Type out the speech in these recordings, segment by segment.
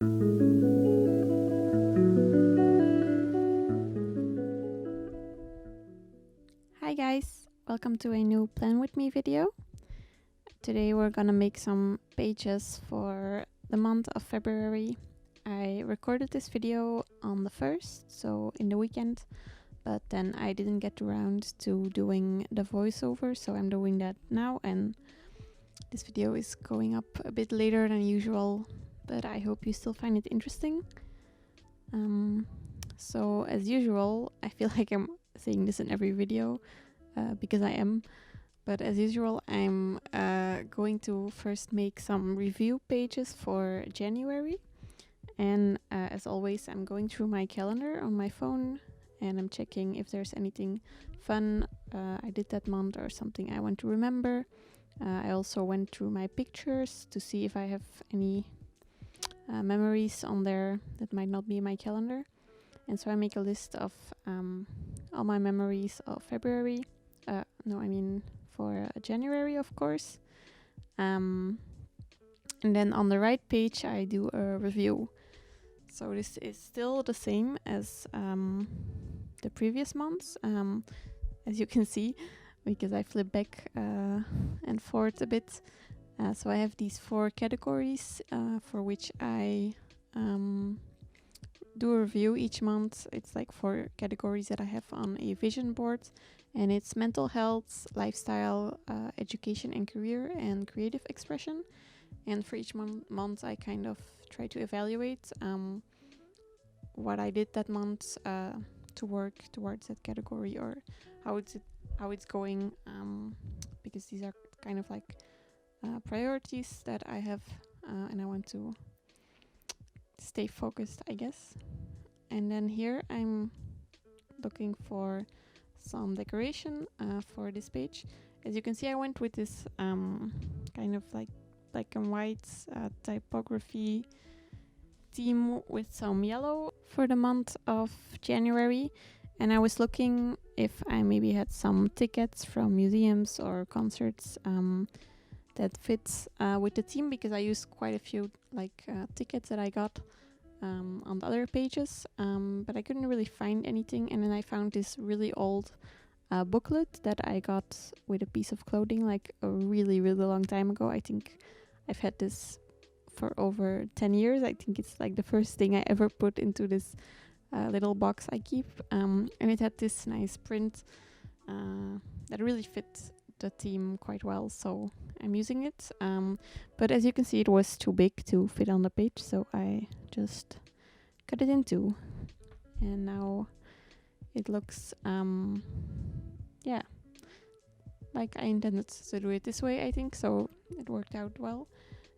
Hi guys, welcome to a new Plan With Me video. Today we're gonna make some pages for the month of February. I recorded this video on the 1st, so in the weekend, but then I didn't get around to doing the voiceover, so I'm doing that now, and this video is going up a bit later than usual, but I hope you still find it interesting. So as usual, I feel like I'm saying this in every video, because I am. But as usual, I'm going to first make some review pages for January. And as always, I'm going through my calendar on my phone and I'm checking if there's anything fun I did that month or something I want to remember. I also went through my pictures to see if I have any memories on there that might not be in my calendar. And so I make a list of all my memories of February. For January, of course. And then on the right page, I do a review. So this is still the same as the previous months, as you can see, because I flip back and forth a bit. So I have these 4 categories for which I do a review each month. It's like 4 categories that I have on a vision board. And it's mental health, lifestyle, education and career, and creative expression. And for each month, I kind of try to evaluate what I did that month to work towards that category, or how it's going, because these are kind of like priorities that I have, and I want to stay focused, I guess. And then here I'm looking for some decoration for this page. As you can see, I went with this kind of like black and white typography theme with some yellow for the month of January. And I was looking if I maybe had some tickets from museums or concerts that fits with the theme, because I used quite a few tickets that I got on the other pages, but I couldn't really find anything. And then I found this really old booklet that I got with a piece of clothing like a really, really long time ago. I think I've had this for over 10 years. I think it's like the first thing I ever put into this little box I keep. And it had this nice print that really fit the theme quite well, so I'm using it. But as you can see, it was too big to fit on the page, so I just cut it in 2. And now it looks like I intended to do it this way, I think, so it worked out well.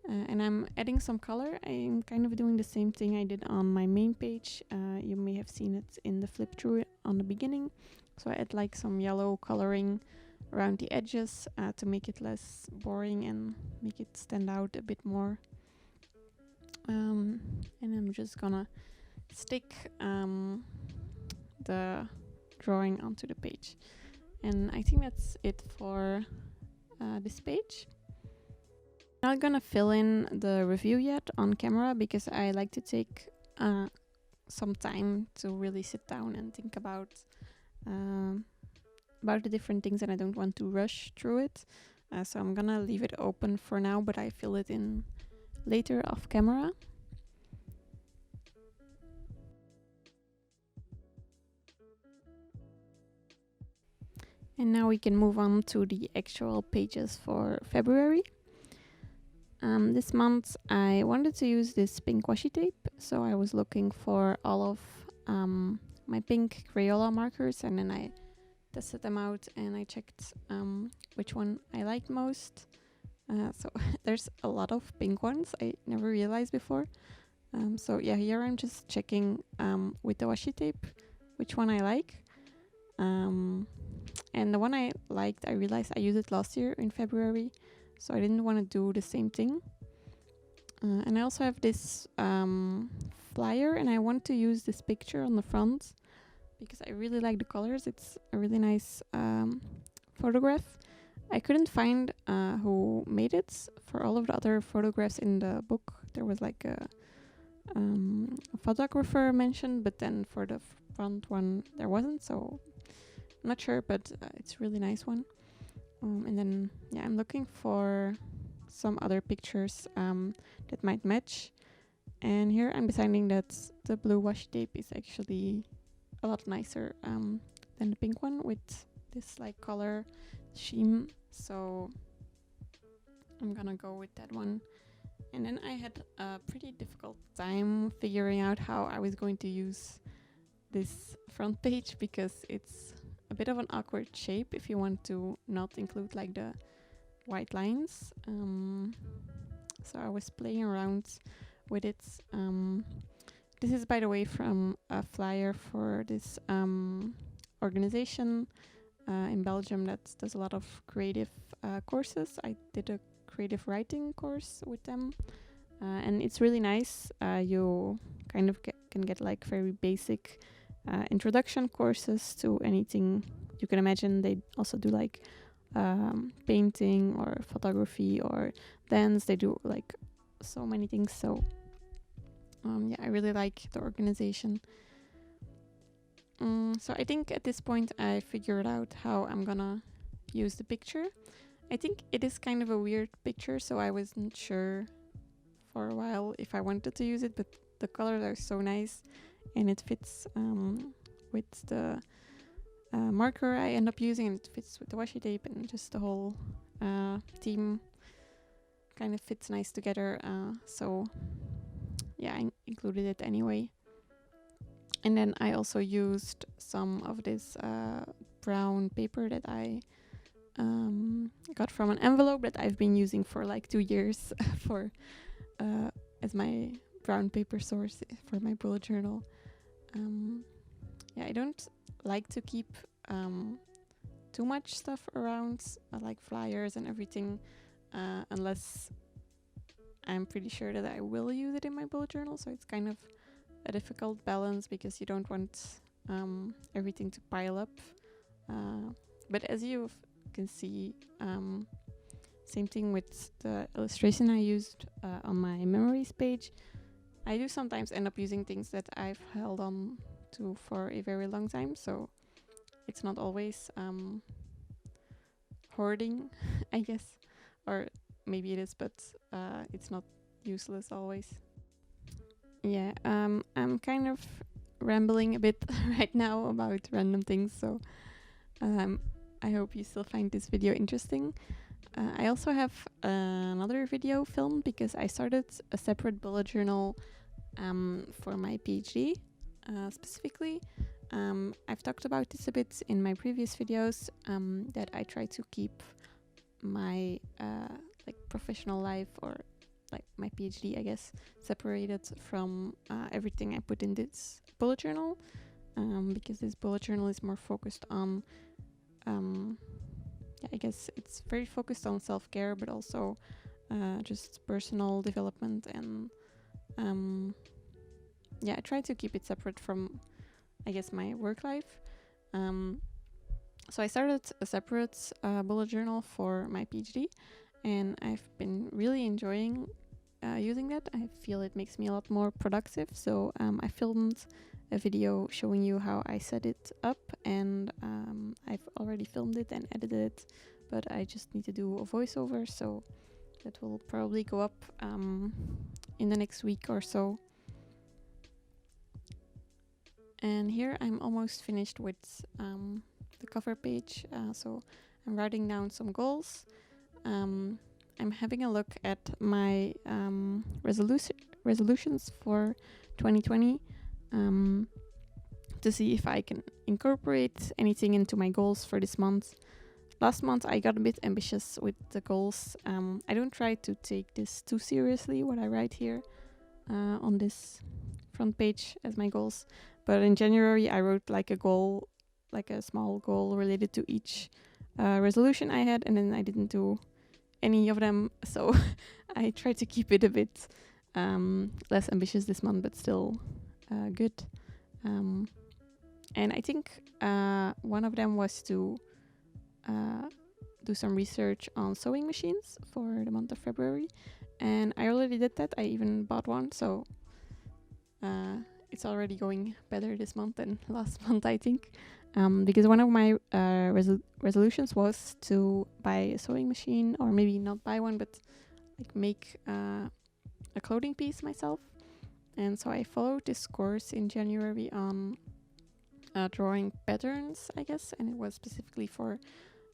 And I'm adding some color. I'm kind of doing the same thing I did on my main page. You may have seen it in the flip through on the beginning. So I add like some yellow coloring around the edges to make it less boring and make it stand out a bit more. And I'm just gonna stick the drawing onto the page. And I think that's it for this page. I'm not gonna fill in the review yet on camera because I like to take some time to really sit down and think about the different things, and I don't want to rush through it. So I'm gonna leave it open for now, but I fill it in later off camera. And now we can move on to the actual pages for February. This month I wanted to use this pink washi tape, so I was looking for all of my pink Crayola markers, and then I tested them out and I checked which one I liked most. So there's a lot of pink ones I never realized before. So yeah, here I'm just checking with the washi tape which one I like. And the one I liked, I realized I used it last year in February, so I didn't want to do the same thing. And I also have this flyer, and I want to use this picture on the front because I really like the colors. It's a really nice photograph. I couldn't find who made it. For all of the other photographs in the book, there was like a a photographer mentioned, but then for the front one there wasn't, so I'm not sure, but it's a really nice one. And then yeah, I'm looking for some other pictures that might match. And here I'm deciding that the blue washi tape is actually a lot nicer than the pink one with this like color scheme. So I'm gonna go with that one. And then I had a pretty difficult time figuring out how I was going to use this front page, because it's a bit of an awkward shape if you want to not include like the white lines. So I was playing around with it. This is, by the way, from a flyer for this organization in Belgium that does a lot of creative courses. I did a creative writing course with them, and it's really nice. You kind of can get like very basic introduction courses to anything you can imagine. They also do like painting or photography or dance. They do like so many things. So yeah, I really like the organization. So I think at this point I figured out how I'm gonna use the picture. I think it is kind of a weird picture, so I wasn't sure for a while if I wanted to use it, but the colors are so nice and it fits with the marker I end up using, and it fits with the washi tape, and just the whole theme kind of fits nice together. So yeah, I included it anyway. And then I also used some of this brown paper that I got from an envelope that I've been using for like 2 years for as my brown paper source for my bullet journal. Yeah, I don't like to keep too much stuff around, like flyers and everything, unless I'm pretty sure that I will use it in my bullet journal. So it's kind of a difficult balance because you don't want everything to pile up. But as you can see, same thing with the illustration I used on my memories page. I do sometimes end up using things that I've held on to for a very long time, so it's not always hoarding, I guess. Or maybe it is, but it's not useless always. Yeah, I'm kind of rambling a bit right now about random things, so I hope you still find this video interesting. I also have another video filmed because I started a separate bullet journal for my PhD specifically. I've talked about this a bit in my previous videos, that I try to keep my like professional life, or like my PhD, I guess, separated from everything I put in this bullet journal, because this bullet journal is more focused on yeah, I guess it's very focused on self-care, but also just personal development, and yeah, I try to keep it separate from, I guess, my work life. So I started a separate bullet journal for my PhD, and I've been really enjoying using that. I feel it makes me a lot more productive. So I filmed a video showing you how I set it up, and I've already filmed it and edited it, but I just need to do a voiceover, so that will probably go up in the next week or so. And here I'm almost finished with the cover page, so I'm writing down some goals. I'm having a look at my resolutions for 2020 to see if I can incorporate anything into my goals for this month. Last month I got a bit ambitious with the goals. I don't try to take this too seriously, what I write here on this front page as my goals. But in January I wrote like a goal, like a small goal related to each resolution I had, and then I didn't do any of them, so I tried to keep it a bit less ambitious this month, but still good. And I think one of them was to do some research on sewing machines for the month of February, and I already did that. I even bought one, so it's already going better this month than last month, I think. Because one of my resolutions was to buy a sewing machine, or maybe not buy one, but like make a clothing piece myself. And so I followed this course in January on drawing patterns, I guess, and it was specifically for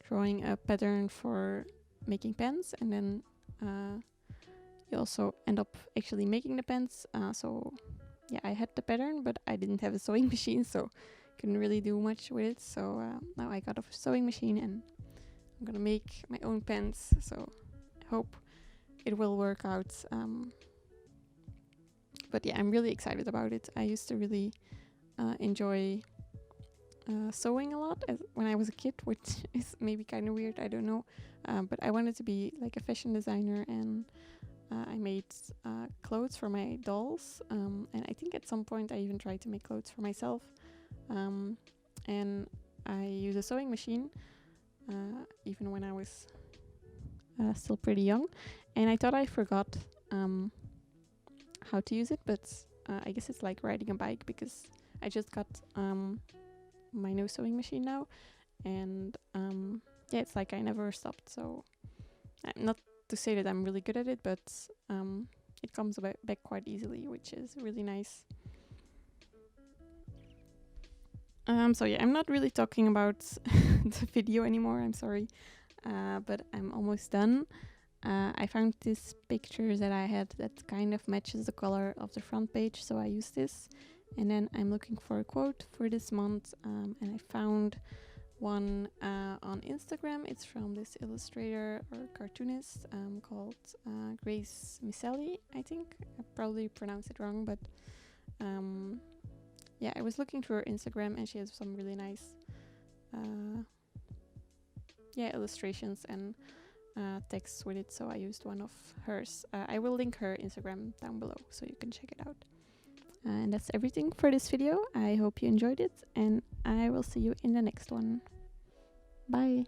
drawing a pattern for making pens, and then you also end up actually making the pens. So yeah, I had the pattern, but I didn't have a sewing machine, so couldn't really do much with it. So now I got a sewing machine and I'm gonna make my own pens. So I hope it will work out. But yeah, I'm really excited about it. I used to really enjoy sewing a lot when I was a kid, which is maybe kind of weird, I don't know. But I wanted to be like a fashion designer, and I made clothes for my dolls. And I think at some point I even tried to make clothes for myself. And I use a sewing machine, even when I was still pretty young. And I thought I forgot how to use it, but I guess it's like riding a bike, because I just got my new sewing machine now, and yeah, it's like I never stopped. So not to say that I'm really good at it, but it comes back quite easily, which is really nice. So yeah, I'm not really talking about the video anymore, I'm sorry, but I'm almost done. I found this picture that I had that kind of matches the color of the front page, so I used this. And then I'm looking for a quote for this month, and I found one on Instagram. It's from this illustrator or cartoonist called Grace Miseli, I think. I probably pronounced it wrong, but yeah, I was looking through her Instagram, and she has some really nice illustrations and texts with it, so I used one of hers. I will link her Instagram down below so you can check it out. And that's everything for this video. I hope you enjoyed it, and I will see you in the next one. Bye!